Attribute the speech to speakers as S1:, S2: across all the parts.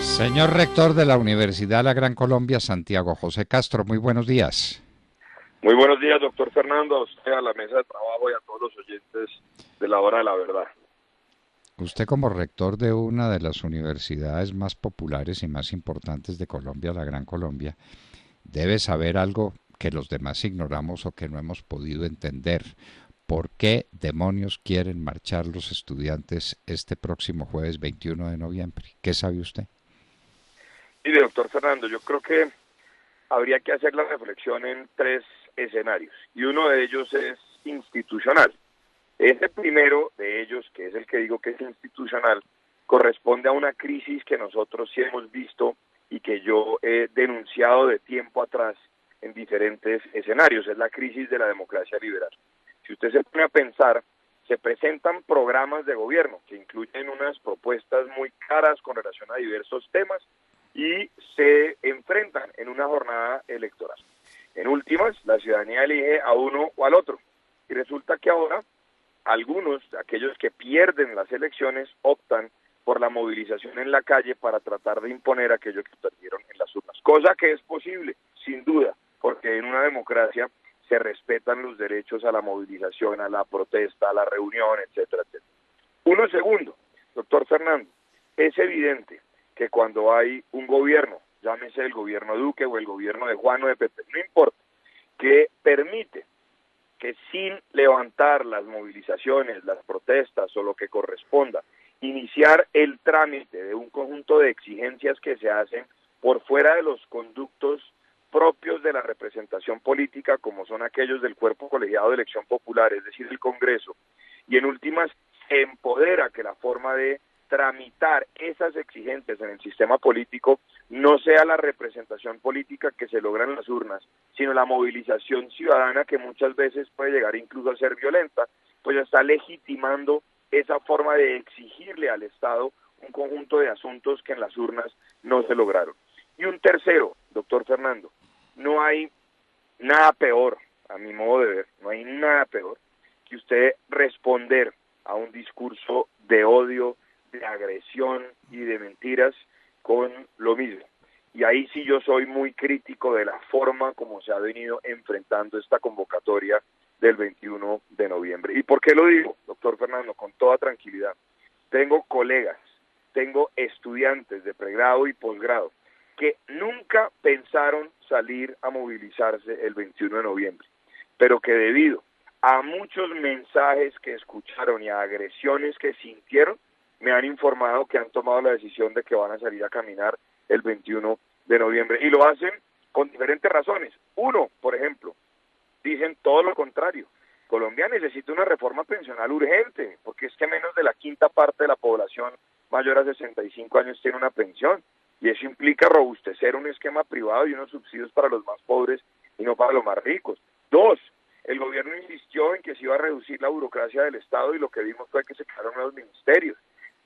S1: Señor rector de la Universidad La Gran Colombia, Santiago José Castro, muy buenos días.
S2: Muy buenos días, doctor Fernando, a usted, a la mesa de trabajo y a todos los oyentes de la hora de la verdad.
S1: Usted como rector de una de las universidades más populares y más importantes de Colombia, La Gran Colombia, debe saber algo que los demás ignoramos o que no hemos podido entender. ¿Por qué demonios quieren marchar los estudiantes este próximo jueves 21 de noviembre? ¿Qué sabe usted?
S2: Mire, doctor Fernando, yo creo que habría que hacer la reflexión en tres escenarios y uno de ellos es institucional. Ese primero de ellos, que es el que digo que es institucional, corresponde a una crisis que nosotros sí hemos visto y que yo he denunciado de tiempo atrás en diferentes escenarios, es la crisis de la democracia liberal. Si usted se pone a pensar, se presentan programas de gobierno que incluyen unas propuestas muy caras con relación a diversos temas y se enfrentan en una jornada electoral. En últimas, la ciudadanía elige a uno o al otro. Y resulta que ahora algunos, aquellos que pierden las elecciones, optan por la movilización en la calle para tratar de imponer aquello que perdieron en las urnas. Cosa que es posible, sin duda, porque en una democracia se respetan los derechos a la movilización, a la protesta, a la reunión, etcétera, etcétera. Uno segundo, doctor Fernando, es evidente que cuando hay un gobierno, llámese el gobierno Duque o el gobierno de Juan o de Pepe, no importa, que permite que sin levantar las movilizaciones, las protestas o lo que corresponda, iniciar el trámite de un conjunto de exigencias que se hacen por fuera de los conductos propios de la representación política, como son aquellos del cuerpo colegiado de elección popular, es decir, el Congreso, y en últimas se empodera que la forma de tramitar esas exigencias en el sistema político no sea la representación política que se logra en las urnas, sino la movilización ciudadana que muchas veces puede llegar incluso a ser violenta, pues está legitimando esa forma de exigirle al Estado un conjunto de asuntos que en las urnas no se lograron. Y un tercero, doctor Fernando, no hay nada peor, a mi modo de ver, no hay nada peor que usted responder a un discurso de odio, de agresión y de mentiras con lo mismo. Y ahí sí yo soy muy crítico de la forma como se ha venido enfrentando esta convocatoria del 21 de noviembre. ¿Y por qué lo digo, doctor Fernando? Con toda tranquilidad. Tengo colegas, tengo estudiantes de pregrado y posgrado que nunca pensaron salir a movilizarse el 21 de noviembre, pero que debido a muchos mensajes que escucharon y a agresiones que sintieron, me han informado que han tomado la decisión de que van a salir a caminar el 21 de noviembre. Y lo hacen con diferentes razones. Uno, por ejemplo, dicen todo lo contrario. Colombia necesita una reforma pensional urgente, porque es que menos de la quinta parte de la población mayor a 65 años tiene una pensión. Y eso implica robustecer un esquema privado y unos subsidios para los más pobres y no para los más ricos. Dos, el gobierno insistió en que se iba a reducir la burocracia del Estado y lo que vimos fue que se crearon nuevos ministerios.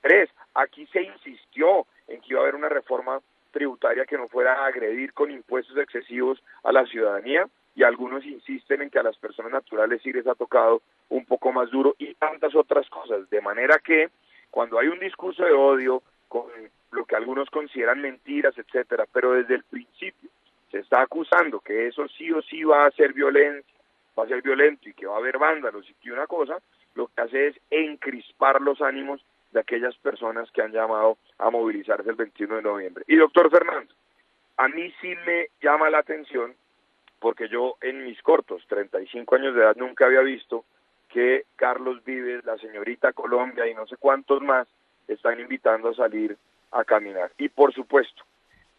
S2: Tres, aquí se insistió en que iba a haber una reforma tributaria que no fuera a agredir con impuestos excesivos a la ciudadanía, y algunos insisten en que a las personas naturales sí les ha tocado un poco más duro y tantas otras cosas, de manera que cuando hay un discurso de odio con lo que algunos consideran mentiras, etcétera, pero desde el principio se está acusando que eso sí o sí va a ser violencia, va a ser violento y que va a haber vándalos y que una cosa, lo que hace es encrispar los ánimos de aquellas personas que han llamado a movilizarse el 21 de noviembre. Y doctor Fernando, a mí sí me llama la atención, porque yo en mis cortos 35 años de edad nunca había visto que Carlos Vives, la señorita Colombia y no sé cuántos más están invitando a salir a caminar. Y por supuesto,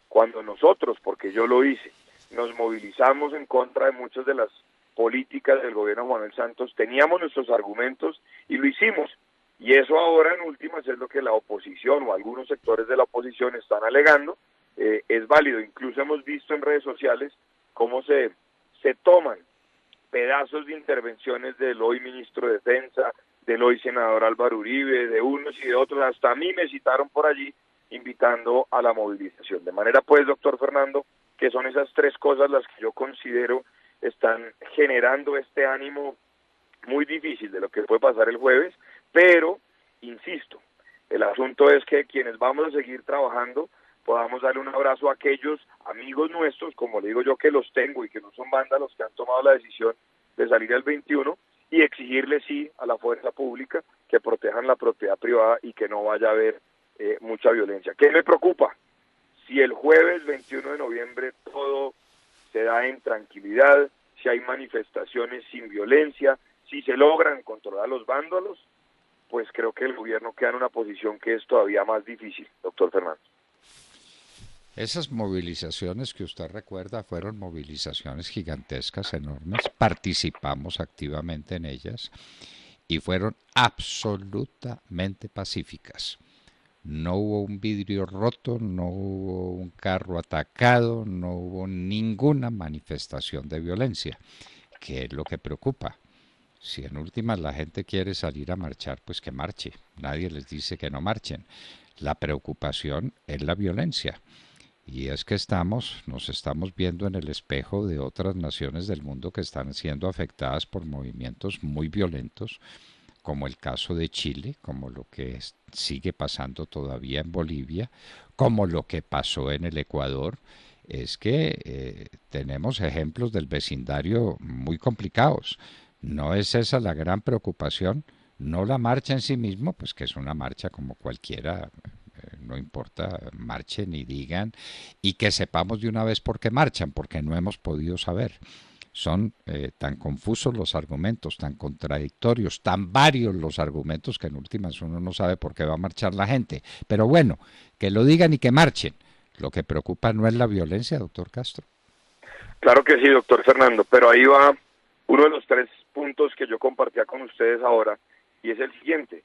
S2: cuando nosotros, porque yo lo hice, nos movilizamos en contra de muchas de las políticas del gobierno de Juan Manuel Santos, teníamos nuestros argumentos y lo hicimos. Y eso ahora en últimas es lo que la oposición o algunos sectores de la oposición están alegando, es válido. Incluso hemos visto en redes sociales cómo se toman pedazos de intervenciones del hoy ministro de Defensa, del hoy senador Álvaro Uribe, de unos y de otros, hasta a mí me citaron por allí invitando a la movilización. De manera pues, doctor Fernando, que son esas tres cosas las que yo considero están generando este ánimo muy difícil de lo que puede pasar el jueves, pero, insisto, el asunto es que quienes vamos a seguir trabajando podamos darle un abrazo a aquellos amigos nuestros, como le digo yo que los tengo y que no son vándalos, que han tomado la decisión de salir el 21, y exigirle sí a la fuerza pública que protejan la propiedad privada y que no vaya a haber mucha violencia. ¿Qué me preocupa? Si el jueves 21 de noviembre todo se da en tranquilidad, si hay manifestaciones sin violencia, si se logran controlar los vándalos, pues creo que el gobierno queda en una posición que es todavía más difícil, doctor Fernando.
S1: Esas movilizaciones que usted recuerda fueron movilizaciones gigantescas, enormes, participamos activamente en ellas y fueron absolutamente pacíficas. No hubo un vidrio roto, no hubo un carro atacado, no hubo ninguna manifestación de violencia, que es lo que preocupa. Si en últimas la gente quiere salir a marchar, pues que marche. Nadie les dice que no marchen. La preocupación es la violencia. Y es que nos estamos viendo en el espejo de otras naciones del mundo que están siendo afectadas por movimientos muy violentos, como el caso de Chile, como lo que sigue pasando todavía en Bolivia, como lo que pasó en el Ecuador. Es que tenemos ejemplos del vecindario muy complicados. No es esa la gran preocupación, no la marcha en sí mismo, pues que es una marcha como cualquiera, no importa, marchen y digan, y que sepamos de una vez por qué marchan, porque no hemos podido saber. Son tan confusos los argumentos, tan contradictorios, tan varios los argumentos que en últimas uno no sabe por qué va a marchar la gente. Pero bueno, que lo digan y que marchen. Lo que preocupa no es la violencia, doctor Castro.
S2: Claro que sí, doctor Fernando, pero ahí va uno de los 3 puntos que yo compartía con ustedes ahora, y es el siguiente.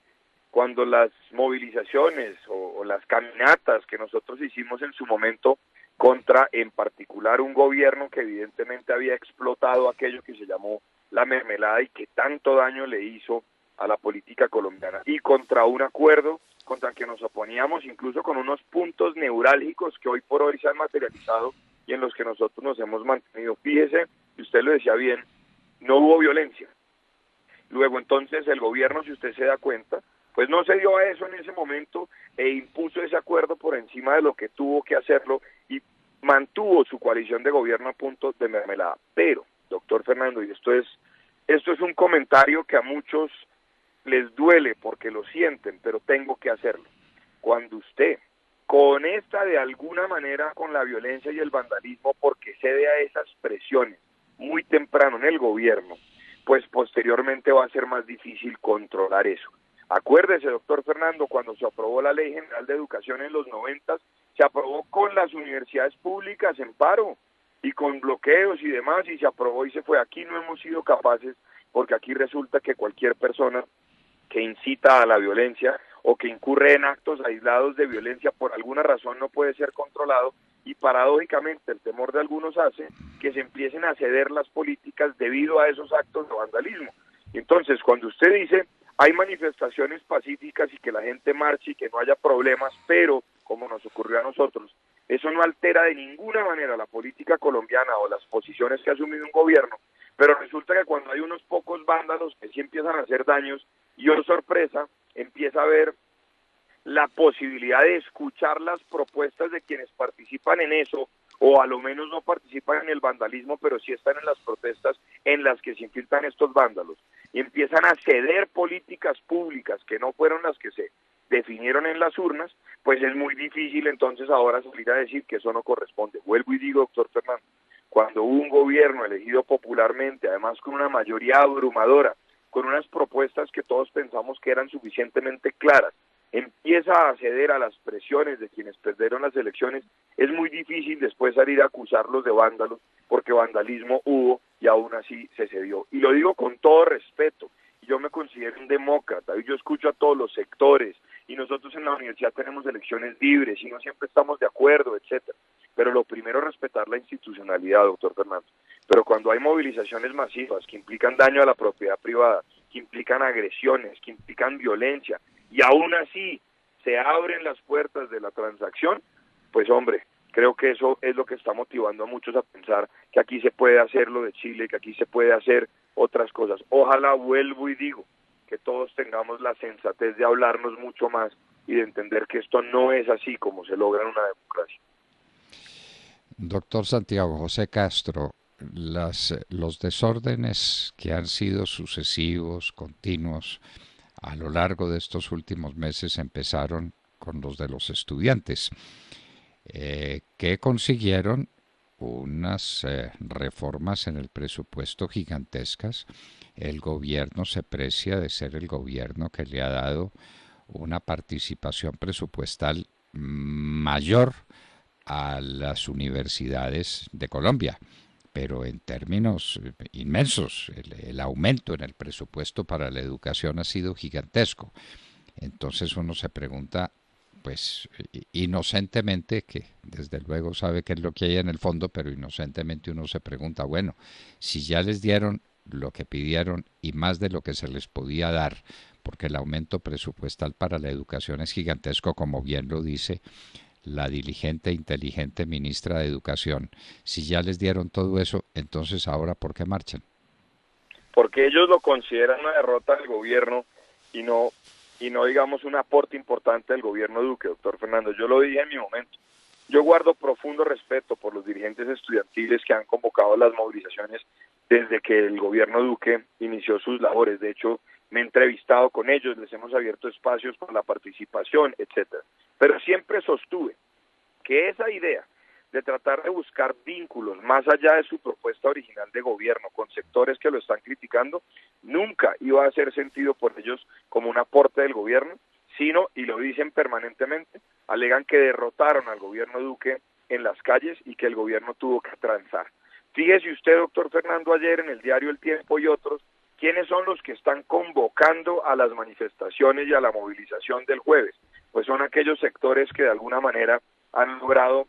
S2: Cuando las movilizaciones o las caminatas que nosotros hicimos en su momento contra, en particular, un gobierno que evidentemente había explotado aquello que se llamó la mermelada y que tanto daño le hizo a la política colombiana, y contra un acuerdo contra el que nos oponíamos, incluso con unos puntos neurálgicos que hoy por hoy se han materializado y en los que nosotros nos hemos mantenido. Fíjese, y usted lo decía bien, no hubo violencia. Luego entonces el gobierno, si usted se da cuenta, pues no se dio a eso en ese momento e impuso ese acuerdo por encima de lo que tuvo que hacerlo y mantuvo su coalición de gobierno a punto de mermelada. Pero, doctor Fernando, y esto es un comentario que a muchos les duele porque lo sienten, pero tengo que hacerlo. Cuando usted conecta de alguna manera con la violencia y el vandalismo porque cede a esas presiones muy temprano en el gobierno, pues posteriormente va a ser más difícil controlar eso. Acuérdese, doctor Fernando, cuando se aprobó la Ley General de Educación en los 90, se aprobó con las universidades públicas en paro y con bloqueos y demás, y se aprobó y se fue. Aquí no hemos sido capaces, porque aquí resulta que cualquier persona que incita a la violencia o que incurre en actos aislados de violencia por alguna razón no puede ser controlado, y paradójicamente el temor de algunos hace que se empiecen a ceder las políticas debido a esos actos de vandalismo. Y entonces, cuando usted dice hay manifestaciones pacíficas y que la gente marche y que no haya problemas, pero como nos ocurrió a nosotros, eso no altera de ninguna manera la política colombiana o las posiciones que ha asumido un gobierno, pero resulta que cuando hay unos pocos vándalos que sí empiezan a hacer daños, y oh sorpresa, empieza a haber la posibilidad de escuchar las propuestas de quienes participan en eso, o a lo menos no participan en el vandalismo, pero sí están en las protestas en las que se infiltran estos vándalos, y empiezan a ceder políticas públicas que no fueron las que se definieron en las urnas, pues es muy difícil entonces ahora salir a decir que eso no corresponde. Vuelvo y digo, doctor Fernando, cuando un gobierno elegido popularmente, además con una mayoría abrumadora, con unas propuestas que todos pensamos que eran suficientemente claras, empieza a ceder a las presiones de quienes perdieron las elecciones, es muy difícil después salir a acusarlos de vándalos, porque vandalismo hubo y aún así se cedió. Y lo digo con todo respeto, yo me considero un demócrata y yo escucho a todos los sectores, y nosotros en la universidad tenemos elecciones libres y no siempre estamos de acuerdo, etcétera. Pero lo primero es respetar la institucionalidad, doctor Fernando. Pero cuando hay movilizaciones masivas que implican daño a la propiedad privada, que implican agresiones, que implican violencia, y aún así se abren las puertas de la transacción, pues hombre, creo que eso es lo que está motivando a muchos a pensar que aquí se puede hacer lo de Chile, que aquí se puede hacer otras cosas. Ojalá, vuelvo y digo, que todos tengamos la sensatez de hablarnos mucho más y de entender que esto no es así como se logra en una democracia.
S1: Doctor Santiago José Castro, los desórdenes que han sido sucesivos, continuos, a lo largo de estos últimos meses empezaron con los de los estudiantes, que consiguieron unas reformas en el presupuesto gigantescas. El gobierno se precia de ser el gobierno que le ha dado una participación presupuestal mayor a las universidades de Colombia, pero en términos inmensos. El aumento en el presupuesto para la educación ha sido gigantesco. Entonces uno se pregunta, pues inocentemente, que desde luego sabe qué es lo que hay en el fondo, pero inocentemente uno se pregunta, bueno, si ya les dieron lo que pidieron y más de lo que se les podía dar, porque el aumento presupuestal para la educación es gigantesco, como bien lo dice la diligente e inteligente ministra de Educación. Si ya les dieron todo eso, entonces ahora ¿por qué marchan?
S2: Porque ellos lo consideran una derrota del gobierno y no digamos un aporte importante del gobierno Duque, doctor Fernando. Yo lo dije en mi momento. Yo guardo profundo respeto por los dirigentes estudiantiles que han convocado las movilizaciones desde que el gobierno Duque inició sus labores. De hecho, me he entrevistado con ellos, les hemos abierto espacios para la participación, etcétera. Pero siempre sostuve que esa idea de tratar de buscar vínculos más allá de su propuesta original de gobierno con sectores que lo están criticando, nunca iba a hacer sentido por ellos como un aporte del gobierno, sino, y lo dicen permanentemente, alegan que derrotaron al gobierno Duque en las calles y que el gobierno tuvo que transar. Fíjese usted, doctor Fernando, ayer en el diario El Tiempo y otros, ¿quiénes son los que están convocando a las manifestaciones y a la movilización del jueves? Pues son aquellos sectores que de alguna manera han logrado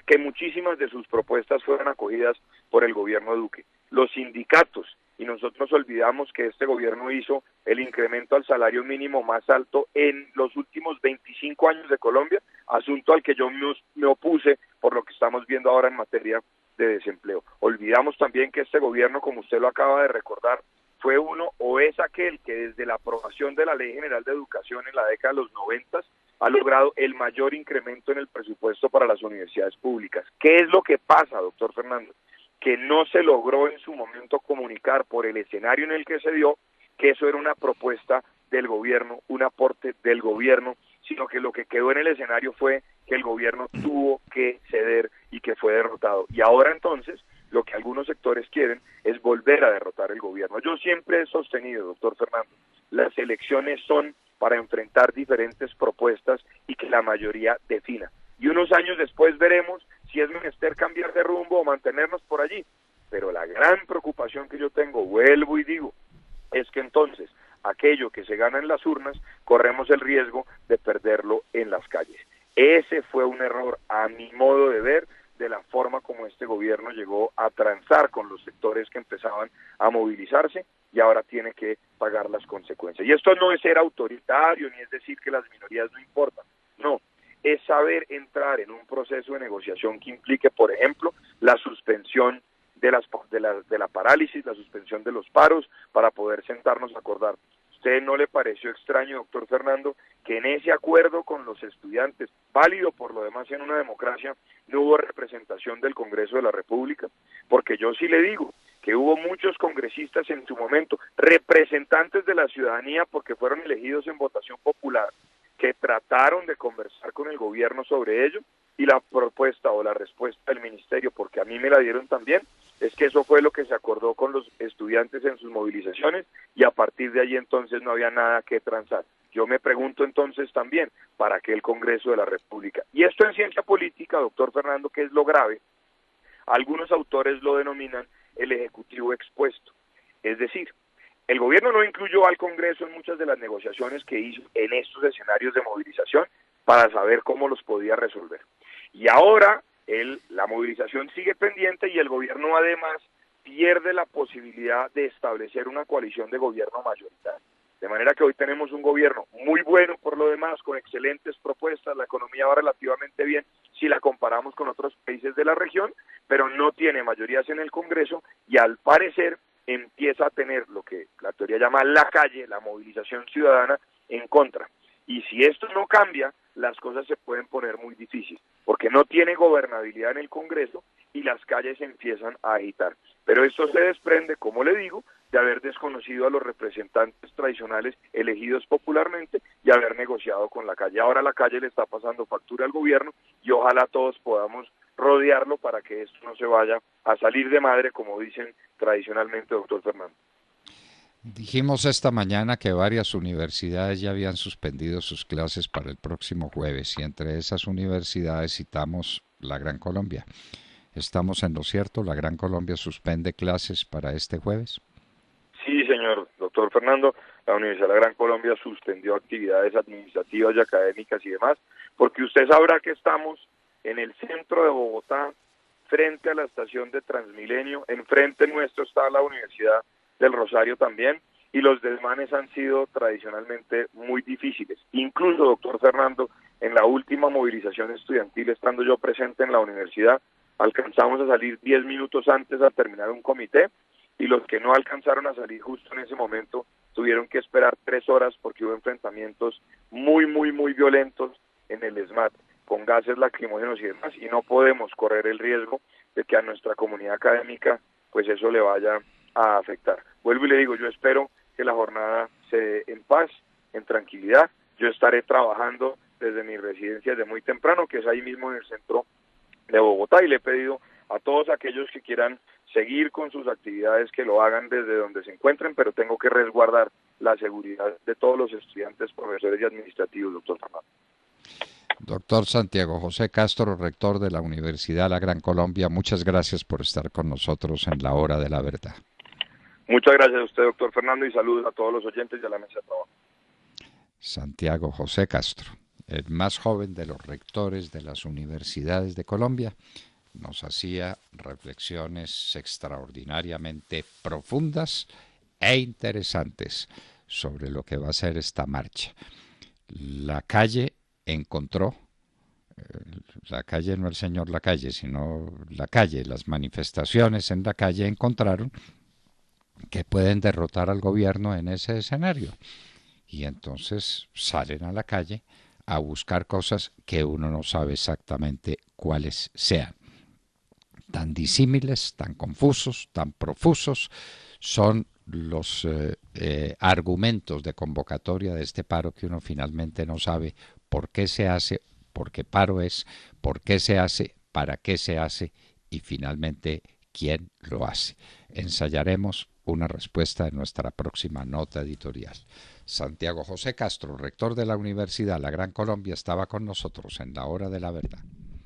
S2: que muchísimas de sus propuestas fueran acogidas por el gobierno Duque. Los sindicatos, y nosotros nos olvidamos que este gobierno hizo el incremento al salario mínimo más alto en los últimos 25 años de Colombia, asunto al que yo me opuse por lo que estamos viendo ahora en materia de desempleo. Olvidamos también que este gobierno, como usted lo acaba de recordar, fue uno o es aquel que desde la aprobación de la Ley General de Educación en la década de los 90 ha logrado el mayor incremento en el presupuesto para las universidades públicas. ¿Qué es lo que pasa, doctor Fernando? Que no se logró en su momento comunicar por el escenario en el que se dio que eso era una propuesta del gobierno, un aporte del gobierno, sino que lo que quedó en el escenario fue que el gobierno tuvo que ceder y que fue derrotado. Y ahora entonces lo que algunos sectores quieren es volver a derrotar el gobierno. Yo siempre he sostenido, doctor Fernando, las elecciones son para enfrentar diferentes propuestas y que la mayoría defina. Y unos años después veremos si es menester cambiar de rumbo o mantenernos por allí. Pero la gran preocupación que yo tengo, vuelvo y digo, es que entonces aquello que se gana en las urnas, corremos el riesgo de perderlo en las calles. Ese fue un error, a mi modo de ver, de la forma como este gobierno llegó a transar con los sectores que empezaban a movilizarse y ahora tiene que pagar las consecuencias. Y esto no es ser autoritario, ni es decir que las minorías no importan, no, es saber entrar en un proceso de negociación que implique, por ejemplo, la suspensión de la parálisis, la suspensión de los paros, para poder sentarnos a acordar. ¿Usted no le pareció extraño, doctor Fernando, que en ese acuerdo con los estudiantes, válido por lo demás en una democracia, no hubo representación del Congreso de la República? Porque yo sí le digo que hubo muchos congresistas en su momento, representantes de la ciudadanía porque fueron elegidos en votación popular, que trataron de conversar con el gobierno sobre ello, y la propuesta o la respuesta del ministerio, porque a mí me la dieron también, es que eso fue lo que se acordó con los estudiantes en sus movilizaciones y a partir de allí entonces no había nada que transar. Yo me pregunto entonces también, ¿para qué el Congreso de la República? Y esto en ciencia política, doctor Fernando, que es lo grave, algunos autores lo denominan el Ejecutivo expuesto. Es decir, el gobierno no incluyó al Congreso en muchas de las negociaciones que hizo en estos escenarios de movilización para saber cómo los podía resolver. Y ahora la movilización sigue pendiente y el gobierno además pierde la posibilidad de establecer una coalición de gobierno mayoritario. De manera que hoy tenemos un gobierno muy bueno por lo demás, con excelentes propuestas, la economía va relativamente bien si la comparamos con otros países de la región, pero no tiene mayorías en el Congreso y al parecer empieza a tener lo que la teoría llama la calle, la movilización ciudadana en contra. Y si esto no cambia, las cosas se pueden poner muy difíciles, porque no tiene gobernabilidad en el Congreso y las calles se empiezan a agitar. Pero esto se desprende, como le digo, de haber desconocido a los representantes tradicionales elegidos popularmente y haber negociado con la calle. Ahora la calle le está pasando factura al gobierno y ojalá todos podamos rodearlo para que esto no se vaya a salir de madre, como dicen tradicionalmente, doctor Fernando.
S1: Dijimos esta mañana que varias universidades ya habían suspendido sus clases para el próximo jueves y entre esas universidades citamos la Gran Colombia. ¿Estamos en lo cierto? ¿La Gran Colombia suspende clases para este jueves?
S2: Sí, señor doctor Fernando, la Universidad de la Gran Colombia suspendió actividades administrativas y académicas y demás, porque usted sabrá que estamos en el centro de Bogotá, frente a la estación de Transmilenio, enfrente nuestro está la Universidad del Rosario también, y los desmanes han sido tradicionalmente muy difíciles. Incluso, doctor Fernando, en la última movilización estudiantil, estando yo presente en la universidad, alcanzamos a salir 10 minutos antes a terminar un comité, y los que no alcanzaron a salir justo en ese momento tuvieron que esperar 3 horas porque hubo enfrentamientos muy violentos en el ESMAD, con gases lacrimógenos y demás, y no podemos correr el riesgo de que a nuestra comunidad académica pues eso le vaya a afectar. Vuelvo y le digo, yo espero que la jornada se dé en paz, en tranquilidad. Yo estaré trabajando desde mi residencia desde muy temprano, que es ahí mismo en el centro de Bogotá, y le he pedido a todos aquellos que quieran seguir con sus actividades que lo hagan desde donde se encuentren, pero tengo que resguardar la seguridad de todos los estudiantes, profesores y administrativos, doctor Fernando.
S1: Doctor Santiago José Castro, rector de la Universidad La Gran Colombia, muchas gracias por estar con nosotros en la hora de la verdad.
S2: Muchas gracias a usted, doctor Fernando, y saludos a todos los oyentes de la mesa de trabajo.
S1: Santiago José Castro, el más joven de los rectores de las universidades de Colombia, nos hacía reflexiones extraordinariamente profundas e interesantes sobre lo que va a ser esta marcha. La calle encontró, la calle no el señor la calle, sino la calle, las manifestaciones en la calle encontraron que pueden derrotar al gobierno en ese escenario. Y entonces salen a la calle a buscar cosas que uno no sabe exactamente cuáles sean. Tan disímiles, tan confusos, tan profusos son los argumentos de convocatoria de este paro que uno finalmente no sabe por qué se hace, por qué paro es, por qué se hace, para qué se hace y finalmente quién lo hace. Ensayaremos una respuesta en nuestra próxima nota editorial. Santiago José Castro, rector de la Universidad La Gran Colombia, estaba con nosotros en la hora de la verdad.